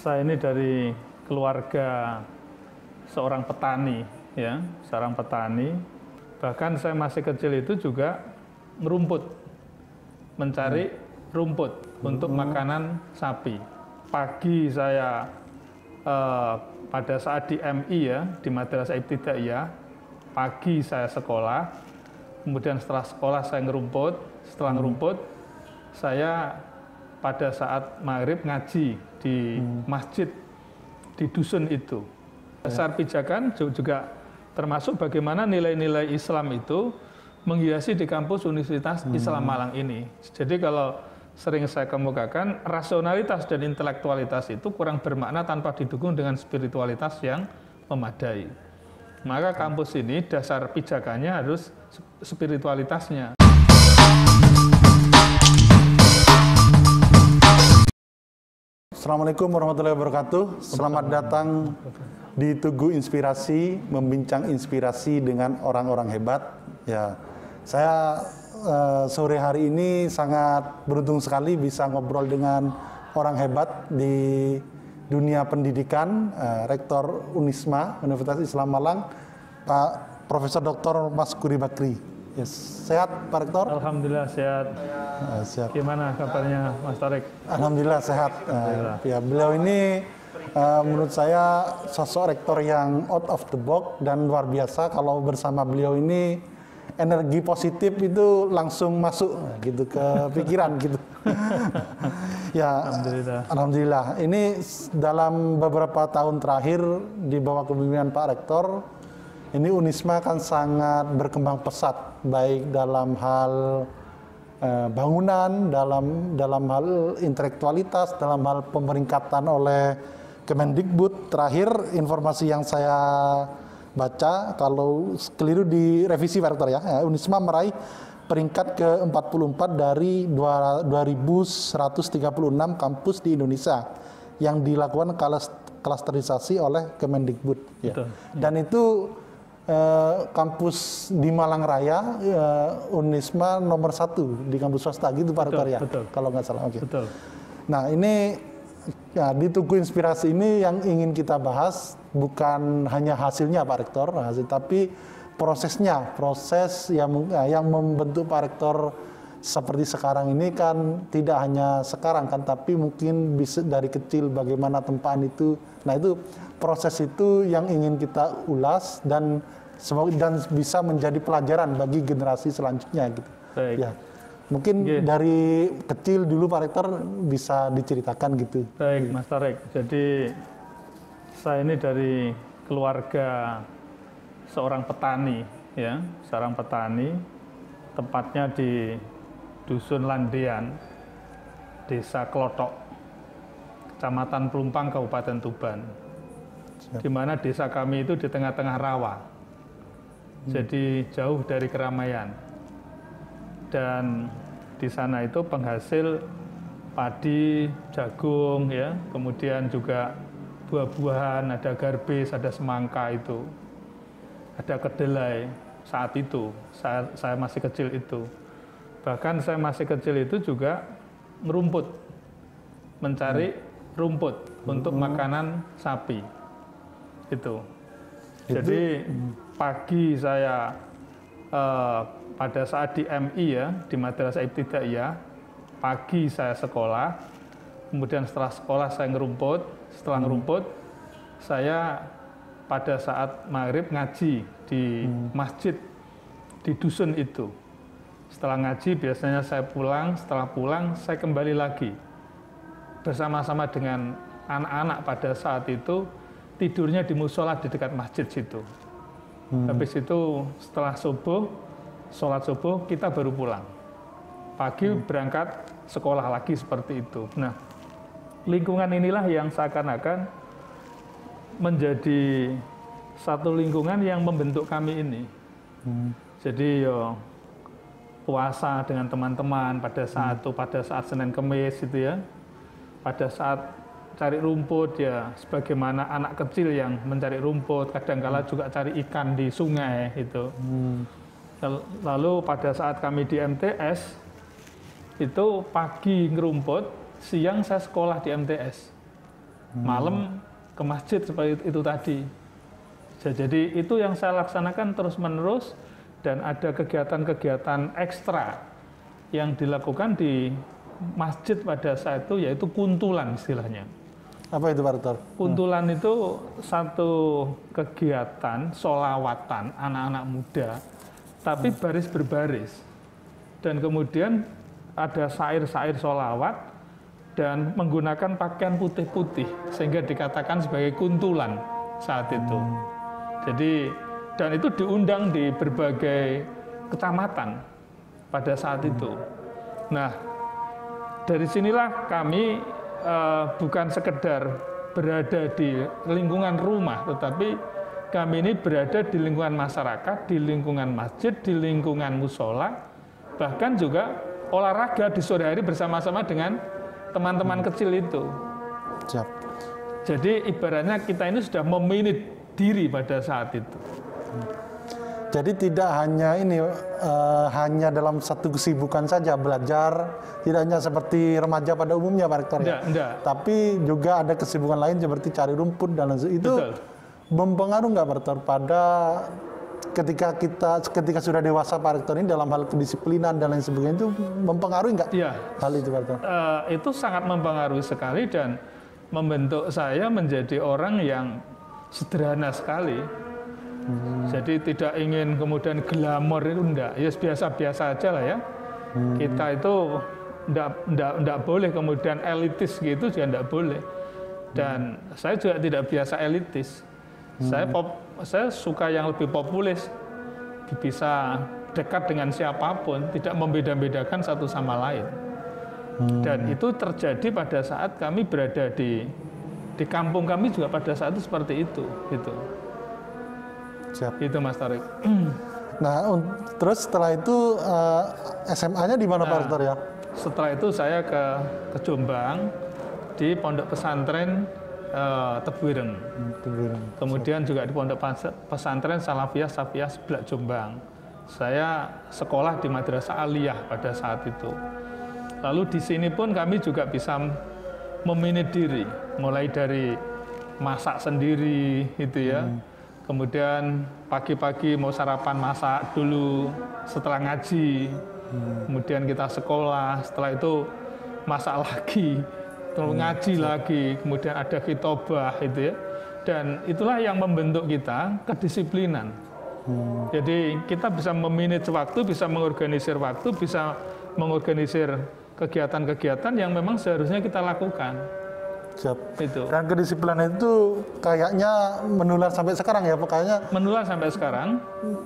Saya ini dari keluarga seorang petani, ya, seorang petani. Bahkan saya masih kecil itu juga ngerumput, mencari rumput untuk makanan sapi. Pagi saya pada saat di MI ya, di Madrasah Ibtidaiyah, pagi saya sekolah, kemudian setelah sekolah saya ngerumput, setelah ngerumput saya pada saat maghrib ngaji di masjid di dusun itu. Dasar pijakan juga termasuk bagaimana nilai-nilai Islam itu menghiasi di kampus Universitas Islam Malang ini. Jadi kalau sering saya kemukakan, rasionalitas dan intelektualitas itu kurang bermakna tanpa didukung dengan spiritualitas yang memadai. Maka kampus ini dasar pijakannya harus spiritualitasnya. Assalamualaikum warahmatullahi wabarakatuh. Selamat datang di Tugu Inspirasi, membincang inspirasi dengan orang-orang hebat. Ya, saya sore hari ini sangat beruntung sekali bisa ngobrol dengan orang hebat di dunia pendidikan, Rektor Unisma Universitas Islam Malang, Pak Profesor Dr. Maskuri Bakri. Yes. Sehat Pak Rektor? Alhamdulillah sehat. Siap. Gimana kabarnya Mas Tarik? Alhamdulillah sehat. Alhamdulillah. Ya, beliau ini menurut saya sosok rektor yang out of the box dan luar biasa. Kalau bersama beliau ini energi positif itu langsung masuk gitu ke pikiran gitu. Ya, Alhamdulillah. Ini dalam beberapa tahun terakhir di bawah kepemimpinan Pak Rektor, ini Unisma kan sangat berkembang pesat, baik dalam hal bangunan, dalam hal intelektualitas, dalam hal pemeringkatan oleh Kemendikbud. Terakhir informasi yang saya baca, kalau keliru direvisi Pak Rektor ya, Unisma meraih peringkat ke-44 dari 2.136 kampus di Indonesia yang dilakukan klasterisasi oleh Kemendikbud. Ya. Dan itu kampus di Malang Raya, Unisma nomor 1 di kampus swasta gitu Pak Rektor ya, kalau nggak salah. Okay. Betul. Nah ini ya, di Tugu Inspirasi ini yang ingin kita bahas bukan hanya hasilnya Pak Rektor, tapi prosesnya, proses yang membentuk Pak Rektor seperti sekarang ini kan tidak hanya sekarang kan, tapi mungkin bisa dari kecil bagaimana tempaan itu. Nah itu proses itu yang ingin kita ulas dan bisa menjadi pelajaran bagi generasi selanjutnya gitu. Baik. Ya. Mungkin dari kecil dulu Pak Rektor bisa diceritakan gitu. Baik Mas Tarik, jadi saya ini dari keluarga seorang petani, ya, seorang petani, tepatnya di Dusun Landean, Desa Klotok, Kecamatan Pelumpang, Kabupaten Tuban. Di mana desa kami itu di tengah-tengah rawa, jadi jauh dari keramaian. Dan di sana itu penghasil padi, jagung, ya, kemudian juga buah-buahan, ada garbis, ada semangka itu, ada kedelai. Saat itu saya masih kecil itu, bahkan saya masih kecil itu juga ngerumput, mencari rumput untuk makanan sapi itu. Jadi pagi saya pada saat di MI ya, di Madrasah Ibtidaiyah, pagi saya sekolah, kemudian setelah sekolah saya ngerumput, setelah ngerumput saya pada saat maghrib ngaji di masjid di dusun itu. Setelah ngaji biasanya saya pulang, setelah pulang saya kembali lagi bersama-sama dengan anak-anak pada saat itu, tidurnya di musola di dekat masjid situ. Habis itu setelah subuh, sholat subuh kita baru pulang. Pagi berangkat sekolah lagi seperti itu. Nah, lingkungan inilah yang seakan-akan menjadi satu lingkungan yang membentuk kami ini. Jadi puasa dengan teman-teman pada saat itu, pada saat Senin Kemis itu ya, pada saat cari rumput ya, sebagaimana anak kecil yang mencari rumput, kadang-kala juga cari ikan di sungai itu. Lalu pada saat kami di MTS itu pagi ngerumput, siang saya sekolah di MTS. malam ke masjid seperti itu tadi. Jadi itu yang saya laksanakan terus-menerus, dan ada kegiatan-kegiatan ekstra yang dilakukan di masjid pada saat itu, yaitu kuntulan istilahnya. Apa itu Pak Rektor? Kuntulan itu satu kegiatan sholawatan anak-anak muda, tapi baris berbaris. Dan kemudian ada syair-syair sholawat dan menggunakan pakaian putih-putih, sehingga dikatakan sebagai kuntulan saat itu. Jadi, dan itu diundang di berbagai kecamatan pada saat itu. Nah, dari sinilah kami bukan sekedar berada di lingkungan rumah, tetapi kami ini berada di lingkungan masyarakat, di lingkungan masjid, di lingkungan musola, bahkan juga olahraga di sore hari bersama-sama dengan teman-teman kecil itu. Siap. Jadi ibaratnya kita ini sudah meminit diri pada saat itu. Jadi tidak hanya ini, hanya dalam satu kesibukan saja belajar, tidak hanya seperti remaja pada umumnya Pak Rektor ya. Enggak. Tapi juga ada kesibukan lain seperti cari rumput dan lain sebagainya. Itu Betul. mempengaruhi nggak Pak Rektor pada ketika sudah dewasa Pak Rektor ini dalam hal kedisiplinan dan lain sebagainya, itu mempengaruhi nggak Ya, hal itu Pak Rektor? itu sangat mempengaruhi sekali dan membentuk saya menjadi orang yang sederhana sekali. Jadi tidak ingin kemudian glamor, itu enggak. Ya biasa-biasa aja lah ya. Kita itu enggak boleh kemudian elitis gitu, juga enggak boleh. Dan saya juga tidak biasa elitis. Saya suka yang lebih populis, bisa dekat dengan siapapun, tidak membeda-bedakan satu sama lain. Dan itu terjadi pada saat kami berada di kampung kami juga pada saat itu seperti itu, gitu. Siap. Itu Mas Tarik. Nah, terus setelah itu SMA-nya di mana Pak Rektor ya? Setelah itu saya ke Jombang di Pondok Pesantren Tebuireng. Kemudian juga di Pondok Pesantren Salafiyah Safiyah Seblak Jombang. Saya sekolah di Madrasah Aliyah pada saat itu. Lalu di sini pun kami juga bisa meminit diri, mulai dari masak sendiri itu ya. Kemudian pagi-pagi mau sarapan masak dulu setelah ngaji. Kemudian kita sekolah, setelah itu masak lagi, terus ngaji lagi, kemudian ada khitobah itu ya. Dan itulah yang membentuk kita kedisiplinan. Jadi kita bisa memanage waktu, bisa mengorganisir waktu, bisa mengorganisir kegiatan-kegiatan yang memang seharusnya kita lakukan. Siap. Itu. Dan kedisiplinan itu kayaknya menular sampai sekarang ya, kayaknya menular sampai sekarang.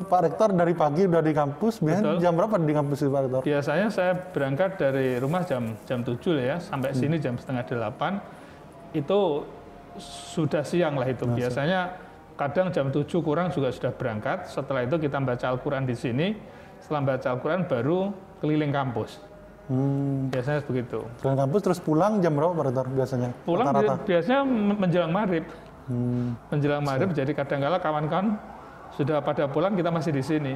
Pak Rektor dari pagi udah di kampus, biasanya jam berapa di kampus itu Pak Rektor? Biasanya saya berangkat dari rumah jam 7 ya, sampai sini jam setengah 8. Itu sudah siang lah itu. Biasanya kadang jam 7 kurang juga sudah berangkat. Setelah itu kita baca Al-Quran di sini. Setelah baca Al-Quran baru keliling kampus. Biasanya begitu. Keliling kampus terus pulang jam berapa Pak Rektor biasanya? Pulang Rata-rata? biasanya menjelang maghrib. Menjelang maghrib, jadi kadang-kala kawan-kawan sudah pada pulang, kita masih di sini.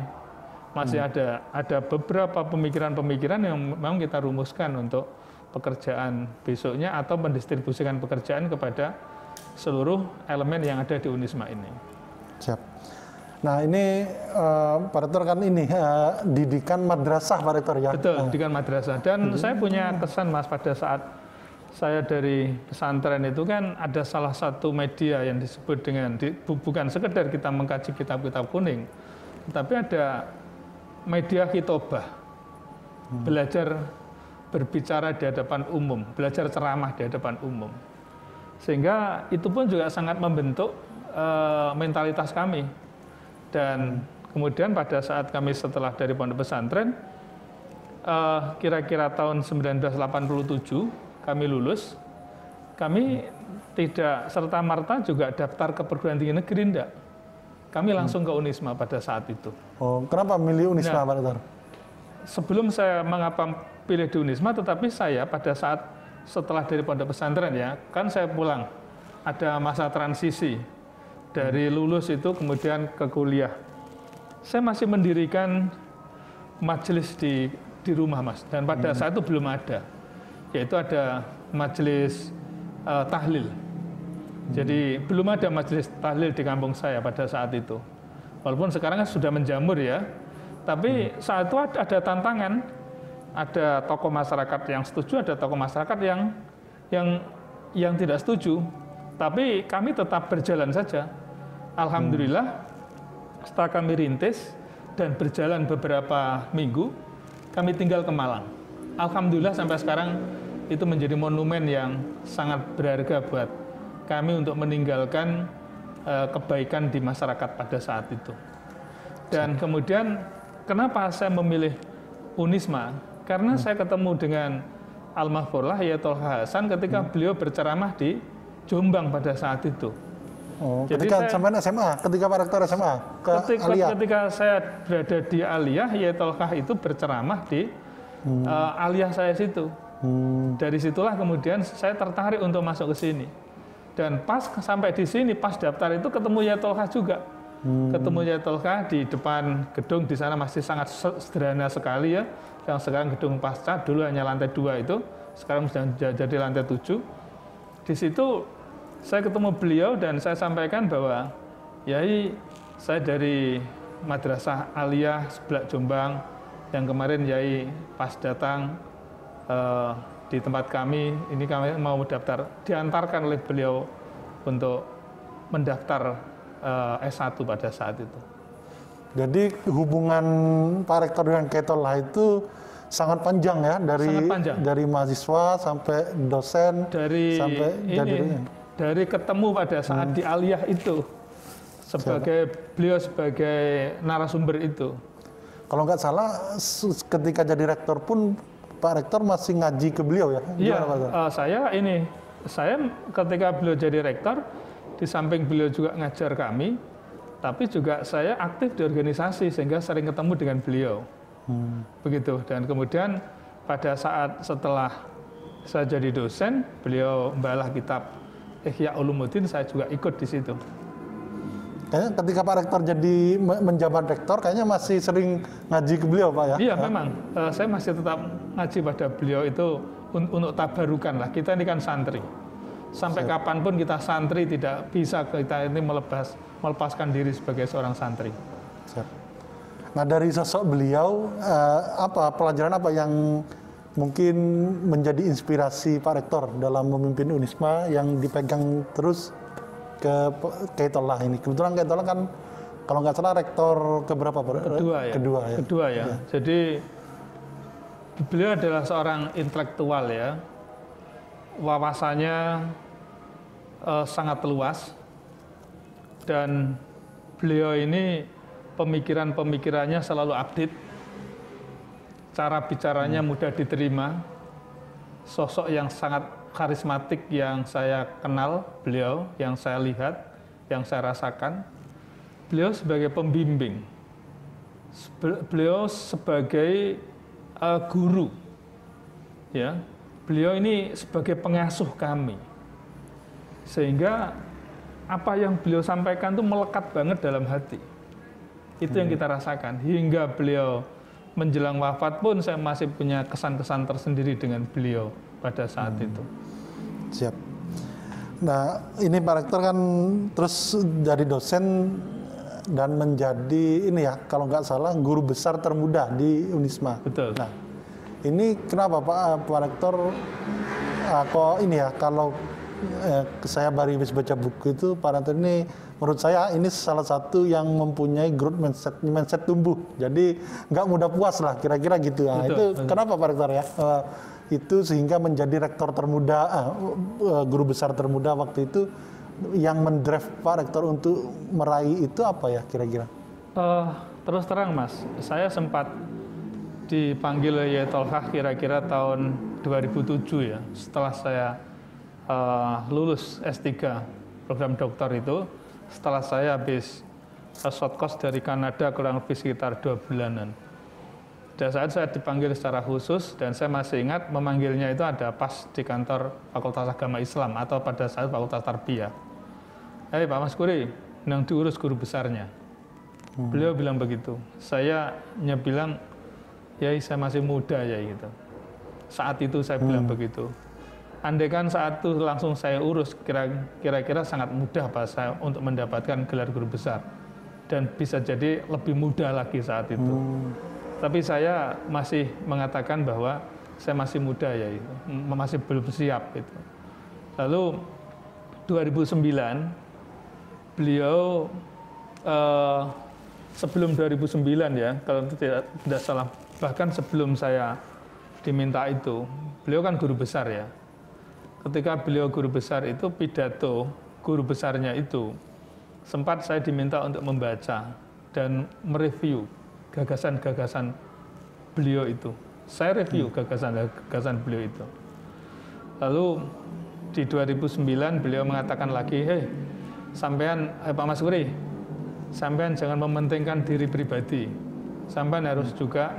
Masih ada beberapa pemikiran-pemikiran yang memang kita rumuskan untuk pekerjaan besoknya atau mendistribusikan pekerjaan kepada seluruh elemen yang ada di Unisma ini. Siap. Nah ini Pak Rektor kan ini didikan madrasah Pak Rektor ya? Betul, didikan madrasah. Dan saya punya kesan Mas, pada saat saya dari pesantren itu kan ada salah satu media yang disebut dengan, bukan sekedar kita mengkaji kitab-kitab kuning, tapi ada media khitobah, belajar berbicara di hadapan umum, belajar ceramah di hadapan umum. Sehingga itu pun juga sangat membentuk mentalitas kami. Dan kemudian pada saat kami setelah dari pondok pesantren, kira-kira tahun 1987 kami lulus, kami tidak serta-merta juga daftar ke perguruan tinggi negeri, enggak. Kami langsung ke Unisma pada saat itu. Oh, kenapa milih Unisma Pak Rektor? Sebelum saya mengapa pilih di Unisma, tetapi saya pada saat setelah dari pondok pesantren ya, kan saya pulang, ada masa transisi dari lulus itu kemudian ke kuliah. Saya masih mendirikan majelis di rumah Mas, dan pada saat itu belum ada, yaitu ada majelis tahlil. Jadi belum ada majelis tahlil di kampung saya pada saat itu. Walaupun sekarang kan sudah menjamur ya. Tapi saat itu ada tantangan, ada tokoh masyarakat yang setuju, ada tokoh masyarakat yang tidak setuju. Tapi kami tetap berjalan saja. Alhamdulillah, setelah kami rintis dan berjalan beberapa minggu, kami tinggal ke Malang. Alhamdulillah sampai sekarang itu menjadi monumen yang sangat berharga buat kami untuk meninggalkan kebaikan di masyarakat pada saat itu. Dan kemudian kenapa saya memilih Unisma? Karena saya ketemu dengan Almarhum Yatul Hasan ketika beliau berceramah di Jombang pada saat itu. Oh, ketika sampai SMA, ketika Pak Rektor SMA ketika saya berada di Aliyah, Yatul itu berceramah di Aliyah saya situ. Dari situlah kemudian saya tertarik untuk masuk ke sini. Dan pas sampai di sini, pas daftar itu ketemu Yatul juga. Ketemu Yatul di depan gedung, di sana masih sangat sederhana sekali ya. Yang sekarang gedung pasca, dulu hanya lantai 2 itu, sekarang sudah jadi lantai 7. Di situ saya ketemu beliau dan saya sampaikan bahwa Yai, saya dari Madrasah Aliyah Seblak Jombang, yang kemarin Yai pas datang di tempat kami, ini kami mau daftar, diantarkan oleh beliau untuk mendaftar S1 pada saat itu. Jadi hubungan Pak Rektor dengan Khairullah itu sangat panjang ya, dari mahasiswa sampai dosen, dari ketemu pada saat di Aliyah itu, beliau sebagai narasumber itu. Kalau nggak salah, ketika jadi rektor pun Pak Rektor masih ngaji ke beliau ya? Iya, saya ketika beliau jadi rektor, di samping beliau juga ngajar kami, tapi juga saya aktif di organisasi sehingga sering ketemu dengan beliau. Begitu. Dan kemudian pada saat setelah saya jadi dosen, beliau membalah kitab Ihya Ulumuddin, saya juga ikut di situ. Kayaknya ketika Pak Rektor jadi menjabat rektor, kayaknya masih sering ngaji ke beliau, Pak ya? Iya, memang. Saya masih tetap ngaji pada beliau itu untuk tabarukan lah. Kita ini kan santri. Sampai kapanpun kita santri tidak bisa kita ini melepaskan diri sebagai seorang santri. Nah, dari sosok beliau, pelajaran apa yang mungkin menjadi inspirasi Pak Rektor dalam memimpin Unisma yang dipegang terus ke Khairullah ini? Kebetulan Khairullah kan kalau nggak salah rektor keberapa? Kedua ya. Jadi beliau adalah seorang intelektual ya, wawasannya sangat luas, dan beliau ini pemikirannya selalu update, cara bicaranya mudah diterima, sosok yang sangat karismatik yang saya kenal beliau, yang saya lihat, yang saya rasakan. Beliau sebagai pembimbing, beliau sebagai guru, ya. Beliau ini sebagai pengasuh kami, sehingga apa yang beliau sampaikan itu melekat banget dalam hati. Itu yang kita rasakan hingga beliau menjelang wafat pun saya masih punya kesan-kesan tersendiri dengan beliau pada saat itu. Siap. Nah, ini Pak Rektor kan terus dari dosen dan menjadi ini ya, kalau nggak salah guru besar termuda di Unisma. Betul. Nah, ini kenapa Pak Rektor kok ini ya, kalau saya baru habis baca buku itu, Pak Rektor ini menurut saya ini salah satu yang mempunyai growth mindset tumbuh. Jadi nggak mudah puas lah, kira-kira gitu. Nah, betul. Kenapa Pak Rektor ya? Itu sehingga menjadi rektor termuda, guru besar termuda waktu itu, yang mendrive Pak Rektor untuk meraih itu apa ya kira-kira? Terus terang Mas, saya sempat dipanggil Yatul kira-kira tahun 2007 ya, setelah saya lulus S3 program doktor itu, setelah saya habis short course dari Kanada kurang lebih sekitar 2 bulanan. Pada saat saya dipanggil secara khusus, dan saya masih ingat memanggilnya itu ada pas di kantor Fakultas Agama Islam atau pada saat Fakultas Tarbiyah. Pak Mas Kuri, yang diurus guru besarnya. Beliau bilang begitu. Saya bilang, ya saya masih muda ya gitu. Saat itu saya bilang begitu. andai kan saat itu langsung saya urus, kira-kira sangat mudah Pak saya untuk mendapatkan gelar guru besar. Dan bisa jadi lebih mudah lagi saat itu. Tapi saya masih mengatakan bahwa saya masih muda ya, itu masih belum siap gitu. Lalu 2009 beliau sebelum 2009 ya, kalau tidak salah, bahkan sebelum saya diminta itu, beliau kan guru besar ya. Ketika beliau guru besar itu, pidato guru besarnya itu sempat saya diminta untuk membaca dan mereview gagasan-gagasan beliau itu. Saya review gagasan-gagasan beliau itu. Lalu di 2009 beliau mengatakan lagi, sampean Pak Mas Guri, sampean jangan mementingkan diri pribadi. Sampean harus juga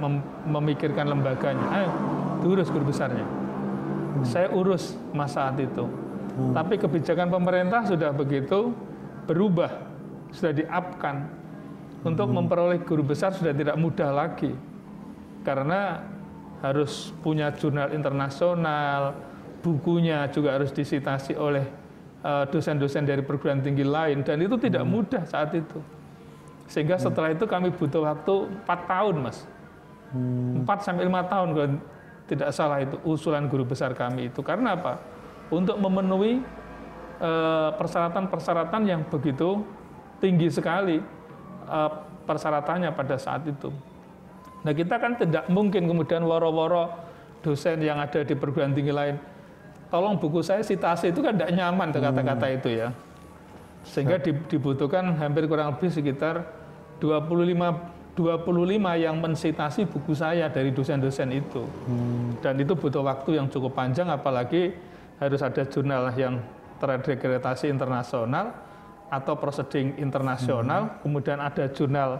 memikirkan lembaganya. Diurus guru besarnya. Saya urus masa saat itu. Tapi kebijakan pemerintah sudah begitu berubah, sudah di-up-kan. Untuk memperoleh guru besar sudah tidak mudah lagi. Karena harus punya jurnal internasional, bukunya juga harus disitasi oleh dosen-dosen dari perguruan tinggi lain, dan itu tidak mudah saat itu. Sehingga setelah itu kami butuh waktu 4 tahun, Mas. 4-5 tahun kalau tidak salah itu usulan guru besar kami itu. Karena apa? Untuk memenuhi persyaratan-persyaratan yang begitu tinggi sekali persyaratannya pada saat itu. Nah, kita kan tidak mungkin kemudian woro-woro dosen yang ada di perguruan tinggi lain, tolong buku saya sitasi, itu kan tidak nyaman kata-kata itu ya. Sehingga dibutuhkan hampir kurang lebih sekitar 25 yang mensitasi buku saya dari dosen-dosen itu. Dan itu butuh waktu yang cukup panjang, apalagi harus ada jurnal yang terakreditasi internasional atau proceeding internasional, kemudian ada jurnal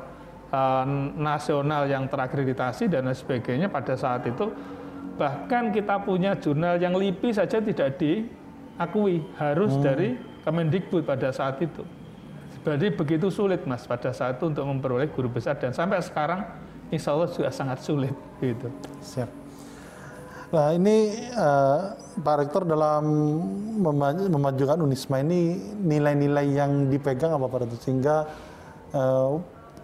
nasional yang terakreditasi dan lain sebagainya. Pada saat itu bahkan kita punya jurnal yang LIPI saja tidak diakui, harus dari Kemendikbud pada saat itu. Jadi begitu sulit, Mas, pada saat itu untuk memperoleh guru besar, dan sampai sekarang insya Allah juga sangat sulit gitu. Siap. Nah, ini Pak Rektor dalam memajukan Unisma ini nilai-nilai yang dipegang apa Pak Rektor sehingga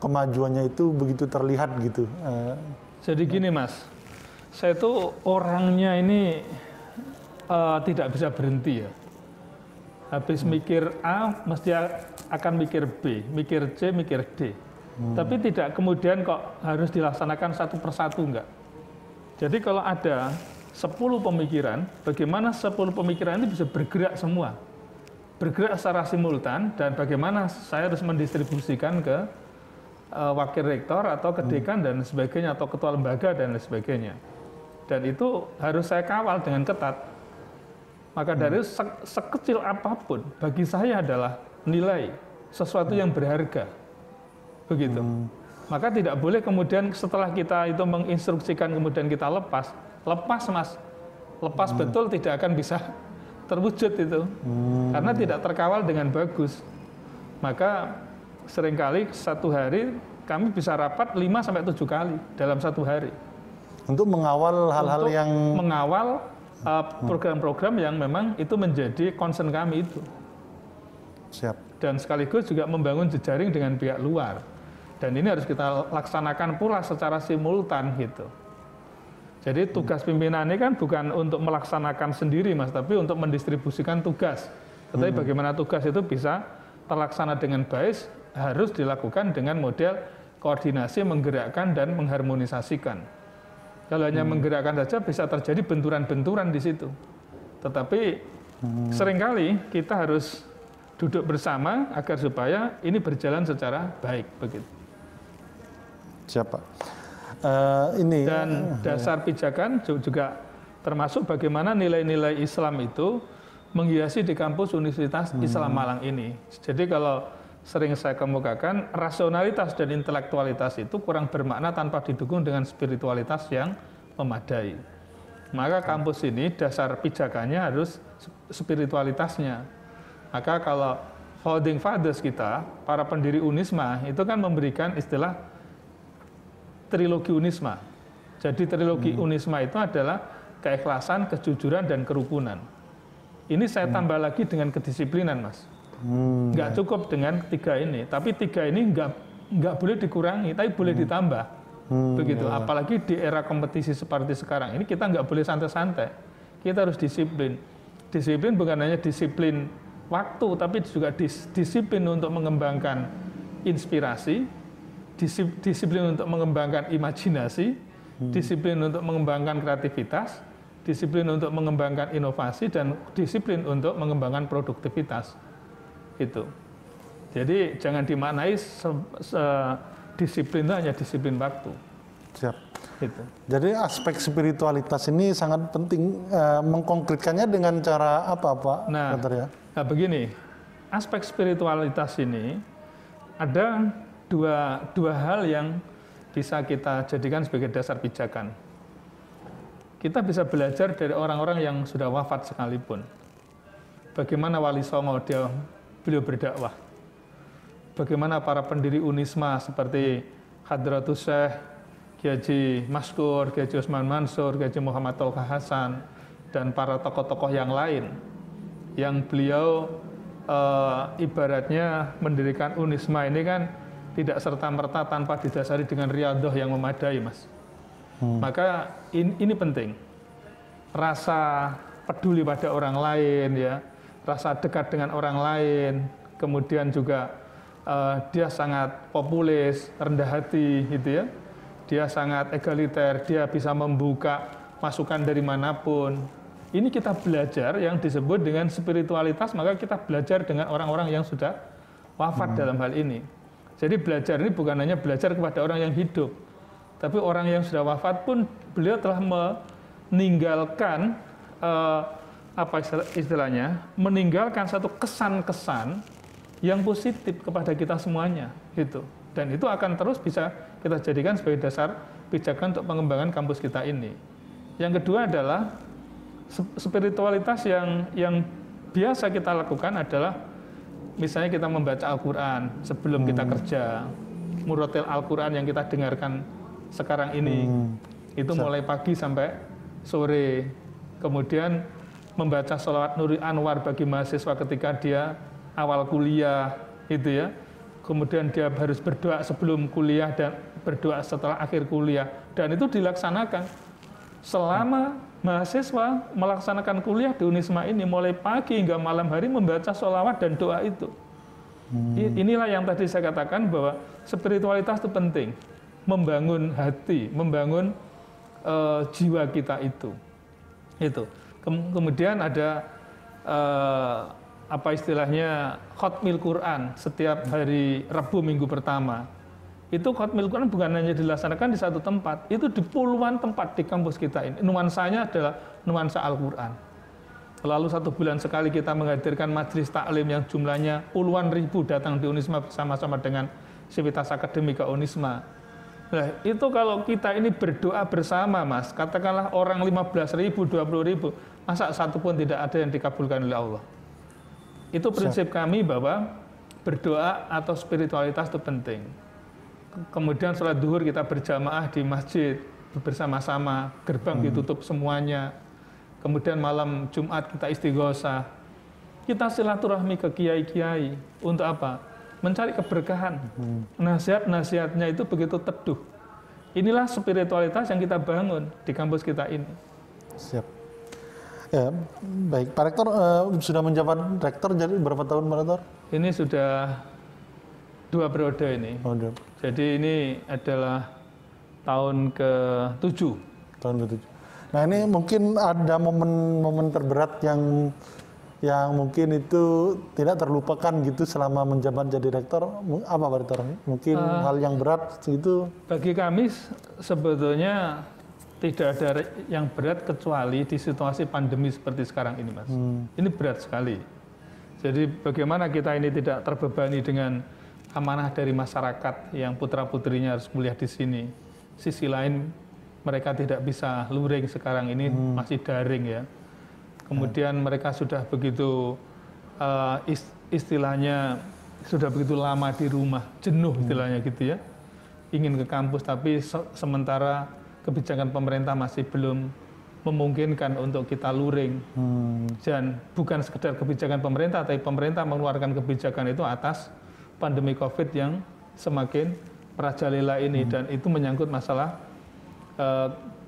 kemajuannya itu begitu terlihat gitu. Jadi gini, Mas, saya itu orangnya ini tidak bisa berhenti ya. Habis mikir A, mesti akan mikir B, mikir C, mikir D. Tapi tidak kemudian kok harus dilaksanakan satu persatu, enggak. Jadi kalau ada 10 pemikiran, bagaimana 10 pemikiran ini bisa bergerak semua. Bergerak secara simultan, dan bagaimana saya harus mendistribusikan ke wakil rektor atau ke dekan dan sebagainya, atau ketua lembaga dan sebagainya. Dan itu harus saya kawal dengan ketat. Maka dari sekecil apapun bagi saya adalah nilai, sesuatu yang berharga. Begitu. Maka tidak boleh kemudian setelah kita itu menginstruksikan kemudian kita lepas Mas. Lepas betul tidak akan bisa terwujud itu. Karena tidak terkawal dengan bagus. Maka seringkali satu hari kami bisa rapat 5-7 kali dalam satu hari. Untuk mengawal hal-hal yang mengawal program-program yang memang itu menjadi concern kami itu. Siap. Dan sekaligus juga membangun jejaring dengan pihak luar. Dan ini harus kita laksanakan pula secara simultan gitu. Jadi tugas pimpinan ini kan bukan untuk melaksanakan sendiri, Mas, tapi untuk mendistribusikan tugas. Tetapi bagaimana tugas itu bisa terlaksana dengan baik harus dilakukan dengan model koordinasi, menggerakkan dan mengharmonisasikan. Kalau hanya menggerakkan saja bisa terjadi benturan-benturan di situ. Tetapi seringkali kita harus duduk bersama agar supaya ini berjalan secara baik begitu. Siapa? Dan dasar pijakan juga termasuk bagaimana nilai-nilai Islam itu menghiasi di kampus Universitas Islam Malang ini. Jadi kalau sering saya kemukakan, rasionalitas dan intelektualitas itu kurang bermakna tanpa didukung dengan spiritualitas yang memadai. Maka kampus ini dasar pijakannya harus spiritualitasnya. Maka kalau founding fathers kita, para pendiri Unisma, itu kan memberikan istilah trilogi Unisma. Jadi trilogi Unisma itu adalah keikhlasan, kejujuran, dan kerukunan. Ini saya tambah lagi dengan kedisiplinan, Mas. Nggak cukup dengan 3 ini, tapi 3 ini nggak boleh dikurangi, tapi boleh ditambah. Begitu. Apalagi di era kompetisi seperti sekarang ini, kita nggak boleh santai-santai. Kita harus disiplin. Disiplin bukan hanya disiplin waktu, tapi juga disiplin untuk mengembangkan inspirasi, disiplin untuk mengembangkan imajinasi, disiplin untuk mengembangkan kreativitas, disiplin untuk mengembangkan inovasi, dan disiplin untuk mengembangkan produktivitas. Itu. Jadi jangan dimaknai disiplin itu hanya disiplin waktu. Siap. Itu. Jadi aspek spiritualitas ini sangat penting. Mengkonkretkannya dengan cara apa, Pak? Nah begini, aspek spiritualitas ini ada dua hal yang bisa kita jadikan sebagai dasar pijakan. Kita bisa belajar dari orang-orang yang sudah wafat sekalipun. Bagaimana Wali Songo beliau berdakwah. Bagaimana para pendiri Unisma seperti Hadratus Syekh, Kiai Haji Maskur, Kiai Haji Usman Mansur, Kiai Haji Muhammad Tolka Hasan, dan para tokoh-tokoh yang lain. Yang beliau ibaratnya mendirikan Unisma ini kan tidak serta-merta tanpa didasari dengan riyadhah yang memadai, Mas. Maka ini penting, rasa peduli pada orang lain, ya, rasa dekat dengan orang lain, kemudian juga dia sangat populis, rendah hati, gitu ya. Dia sangat egaliter, dia bisa membuka masukan dari manapun. Ini kita belajar yang disebut dengan spiritualitas, maka kita belajar dengan orang-orang yang sudah wafat dalam hal ini. Jadi belajar ini bukan hanya belajar kepada orang yang hidup, tapi orang yang sudah wafat pun beliau telah meninggalkan apa istilahnya, meninggalkan satu kesan-kesan yang positif kepada kita semuanya, gitu. Dan itu akan terus bisa kita jadikan sebagai dasar pijakan untuk pengembangan kampus kita ini. Yang kedua adalah spiritualitas yang biasa kita lakukan adalah misalnya kita membaca Al-Quran sebelum kita kerja, murotil Al-Quran yang kita dengarkan sekarang ini, itu mulai pagi sampai sore. Kemudian membaca sholawat Nuri Anwar bagi mahasiswa ketika dia awal kuliah, itu ya. Kemudian dia harus berdoa sebelum kuliah dan berdoa setelah akhir kuliah. Dan itu dilaksanakan selama mahasiswa melaksanakan kuliah di Unisma ini, mulai pagi hingga malam hari membaca sholawat dan doa itu. Inilah yang tadi saya katakan bahwa spiritualitas itu penting, membangun hati, membangun jiwa kita itu. Kemudian ada apa istilahnya khotmil Quran setiap hari Rabu minggu pertama. Itu khotmil Quran bukan hanya dilaksanakan di satu tempat, itu di puluhan tempat di kampus kita ini. Nuansanya adalah nuansa Al-Quran. Lalu 1 bulan sekali kita menghadirkan majelis taklim yang jumlahnya puluhan ribu datang di Unisma bersama-sama dengan Sivitas Akademika Unisma. Nah, itu kalau kita ini berdoa bersama, Mas, katakanlah orang 15.000, 20.000, masa satu pun tidak ada yang dikabulkan oleh Allah. Itu prinsip kami bahwa berdoa atau spiritualitas itu penting. Kemudian sholat duhur kita berjamaah di masjid bersama-sama, gerbang ditutup semuanya. Kemudian malam Jumat kita istighosah. Kita silaturahmi ke kiai-kiai untuk apa? Mencari keberkahan. Nasihat-nasihatnya itu begitu teduh. Inilah spiritualitas yang kita bangun di kampus kita ini. Siap. Ya, baik. Pak Rektor sudah menjabat rektor jadi berapa tahun, Pak Rektor? Ini sudah 2 periode ini. Jadi ini adalah tahun ke-7. Tahun ke-7. Nah, ini mungkin ada momen-momen terberat yang mungkin itu tidak terlupakan gitu selama menjabat jadi rektor. Apa, Pak Rektor? Mungkin hal yang berat gitu. Bagi kami sebetulnya tidak ada yang berat kecuali di situasi pandemi seperti sekarang ini, Mas. Ini berat sekali. Jadi bagaimana kita ini tidak terbebani dengan amanah dari masyarakat yang putra-putrinya harus kuliah di sini. Sisi lain mereka tidak bisa luring sekarang ini, masih daring ya. Kemudian mereka sudah begitu istilahnya sudah begitu lama di rumah, jenuh istilahnya gitu ya. Ingin ke kampus tapi sementara kebijakan pemerintah masih belum memungkinkan untuk kita luring. Dan bukan sekedar kebijakan pemerintah, tapi pemerintah mengeluarkan kebijakan itu atas pandemi COVID yang semakin merajalela ini. Dan itu menyangkut masalah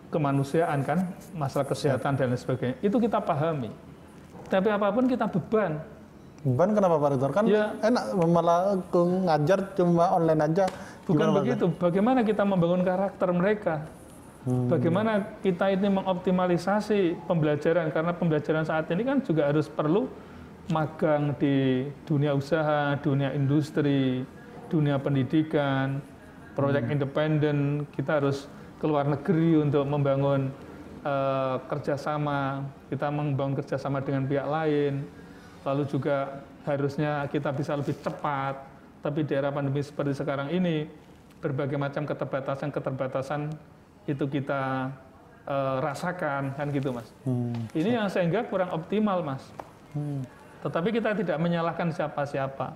kemanusiaan kan, masalah kesehatan dan lain sebagainya. Itu kita pahami. Tapi apapun kita beban. Beban kenapa Pak Rektor? Kan ya, enak malah ngajar cuma online aja. Bukan begitu. Bagaimana kita membangun karakter mereka? Bagaimana kita ini mengoptimalisasi pembelajaran, karena pembelajaran saat ini kan juga harus perlu magang di dunia usaha, dunia industri, dunia pendidikan, proyek independen. Kita harus ke luar negeri untuk membangun kerjasama, kita membangun kerjasama dengan pihak lain. Lalu juga harusnya kita bisa lebih cepat, tapi di era pandemi seperti sekarang ini, berbagai macam keterbatasan itu kita rasakan, kan gitu Mas. Ini yang sehingga kurang optimal Mas. Tetapi kita tidak menyalahkan siapa-siapa.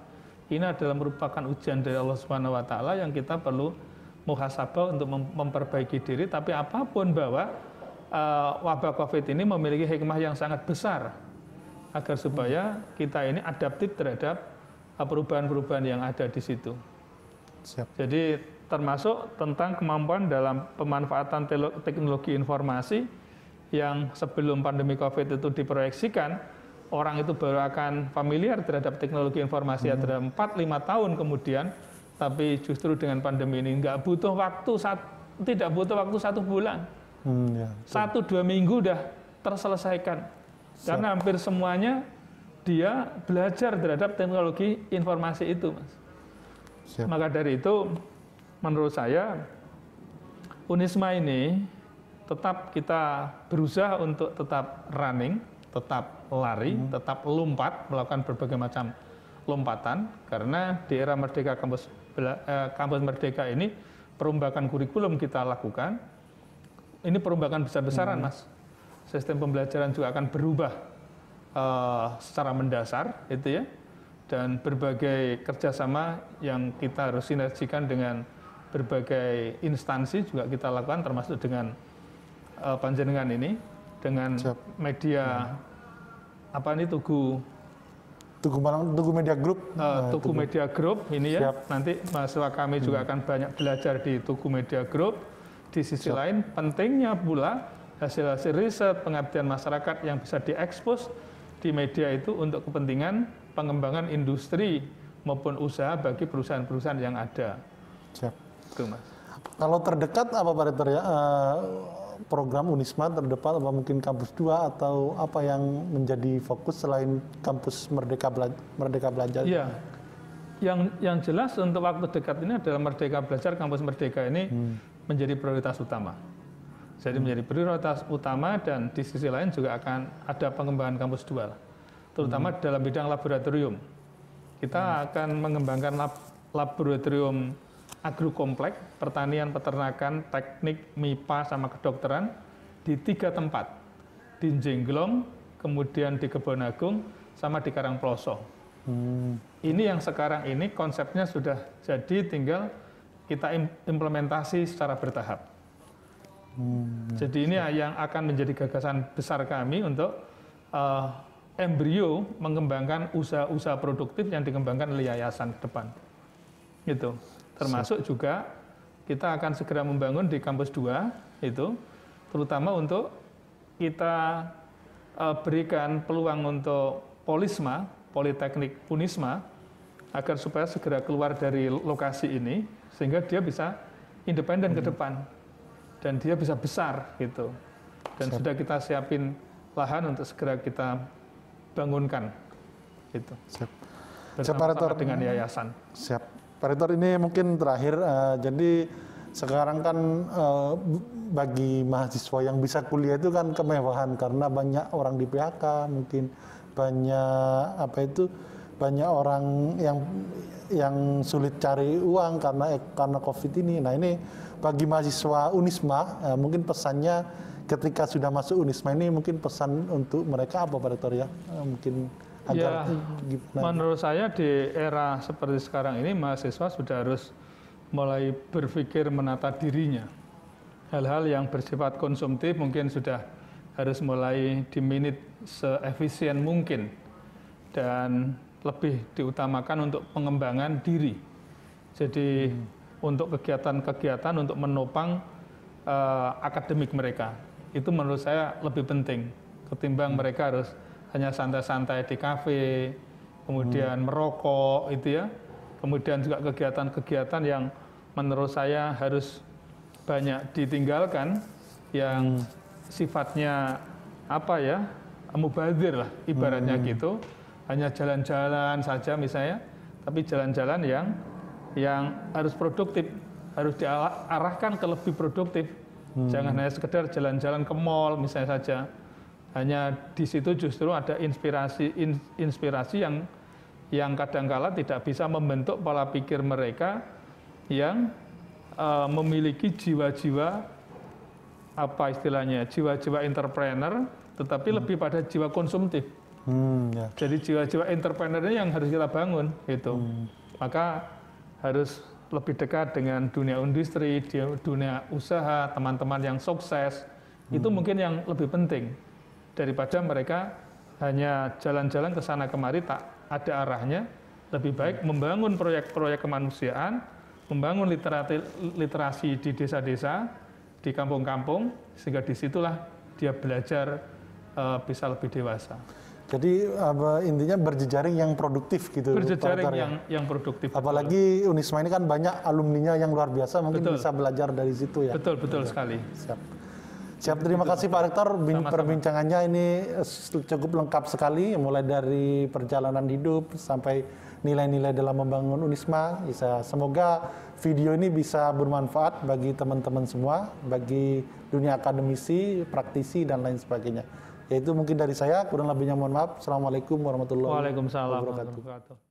Ini adalah merupakan ujian dari Allah Subhanahu Wa Taala yang kita perlu muhasabah untuk memperbaiki diri. Tapi apapun bahwa wabah COVID ini memiliki hikmah yang sangat besar agar supaya kita ini adaptif terhadap perubahan-perubahan yang ada di situ. Siap. Jadi termasuk tentang kemampuan dalam pemanfaatan teknologi informasi yang sebelum pandemi COVID itu diproyeksikan, orang itu baru akan familiar terhadap teknologi informasi ada 4-5 tahun kemudian, tapi justru dengan pandemi ini tidak butuh waktu 1 bulan. 1-2 minggu udah terselesaikan. Karena hampir semuanya dia belajar terhadap teknologi informasi itu, Mas. Siap. Maka dari itu, menurut saya, Unisma ini tetap kita berusaha untuk tetap running, tetap lari, tetap lompat, melakukan berbagai macam lompatan, karena di era Merdeka Kampus Merdeka ini, perombakan kurikulum kita lakukan. Ini perombakan besar-besaran, Mas. Sistem pembelajaran juga akan berubah secara mendasar, itu ya, dan berbagai kerjasama yang kita harus sinergikan dengan berbagai instansi juga kita lakukan, termasuk dengan panjenengan ini, dengan media apa ini Tugu Media Group, Tugu Media Group ini ya. Nanti mahasiswa kami juga akan banyak belajar di Tugu Media Group. Di sisi lain, pentingnya pula hasil-hasil riset pengabdian masyarakat yang bisa diekspos di media itu untuk kepentingan pengembangan industri maupun usaha bagi perusahaan-perusahaan yang ada. Siap. Itu, Mas. Kalau terdekat apa Pak Rektor ya? Program Unisma terdekat apa mungkin kampus 2 atau apa yang menjadi fokus selain kampus Merdeka Belajar? Iya. Yang jelas untuk waktu dekat ini adalah Merdeka Belajar, kampus Merdeka ini menjadi prioritas utama. Jadi menjadi prioritas utama, dan di sisi lain juga akan ada pengembangan kampus 2, terutama dalam bidang laboratorium. Kita akan mengembangkan laboratorium agrokompleks, pertanian, peternakan, teknik, MIPA, sama kedokteran di 3 tempat. Di Jengglong, kemudian di Kebonagung, sama di Karangploso. Ini yang sekarang ini konsepnya sudah jadi, tinggal kita implementasi secara bertahap. Jadi ini yang akan menjadi gagasan besar kami untuk embrio mengembangkan usaha-usaha produktif yang dikembangkan oleh yayasan ke depan. Itu. Termasuk juga kita akan segera membangun di kampus 2 itu, terutama untuk kita berikan peluang untuk Polisma, Politeknik Unisma, agar supaya segera keluar dari lokasi ini, sehingga dia bisa independen ke depan. Dan dia bisa besar gitu. Dan sudah kita siapin lahan untuk segera kita bangunkan gitu. Bersama-sama dengan yayasan. Siap. Pak Rektor, ini mungkin terakhir, jadi sekarang kan bagi mahasiswa yang bisa kuliah itu kan kemewahan, karena banyak orang di PHK, mungkin banyak orang yang sulit cari uang karena COVID ini. Nah ini bagi mahasiswa Unisma, mungkin pesannya ketika sudah masuk Unisma ini, mungkin pesan untuk mereka apa Pak Rektor ya? Mungkin agar menurut saya di era seperti sekarang ini, mahasiswa sudah harus mulai berpikir menata dirinya. Hal-hal yang bersifat konsumtif mungkin sudah harus mulai diminit seefisien mungkin dan lebih diutamakan untuk pengembangan diri. Jadi untuk kegiatan-kegiatan untuk menopang akademik mereka, itu menurut saya lebih penting ketimbang mereka harus hanya santai-santai di kafe, kemudian merokok, itu ya. Kemudian juga kegiatan-kegiatan yang menurut saya harus banyak ditinggalkan, yang sifatnya apa ya, mubazir lah ibaratnya gitu, hanya jalan-jalan saja misalnya, tapi jalan-jalan yang harus produktif, harus diarahkan ke lebih produktif. Jangan hanya sekedar jalan-jalan ke mall misalnya saja. Hanya di situ justru ada inspirasi yang kadangkala tidak bisa membentuk pola pikir mereka yang memiliki jiwa-jiwa apa istilahnya, jiwa-jiwa entrepreneur, tetapi lebih pada jiwa konsumtif. Jadi jiwa-jiwa entrepreneur ini yang harus kita bangun gitu. Maka harus lebih dekat dengan dunia industri, dunia usaha, teman-teman yang sukses. Itu mungkin yang lebih penting daripada mereka hanya jalan-jalan ke sana kemari tak ada arahnya. Lebih baik membangun proyek-proyek kemanusiaan, membangun literasi di desa-desa, di kampung-kampung, sehingga disitulah dia belajar bisa lebih dewasa. Jadi intinya berjejaring yang produktif gitu. Berjejaring yang produktif. Apalagi Unisma ini kan banyak alumninya yang luar biasa, mungkin bisa belajar dari situ ya. Betul sekali. Siap, terima kasih Pak Rektor. Perbincangannya ini cukup lengkap sekali, mulai dari perjalanan hidup sampai nilai-nilai dalam membangun Unisma. Semoga video ini bisa bermanfaat bagi teman-teman semua, bagi dunia akademisi, praktisi, dan lain sebagainya. Yaitu mungkin dari saya, kurang lebihnya mohon maaf. Assalamualaikum warahmatullahi wabarakatuh. Waalaikumsalam warahmatullahi wabarakatuh.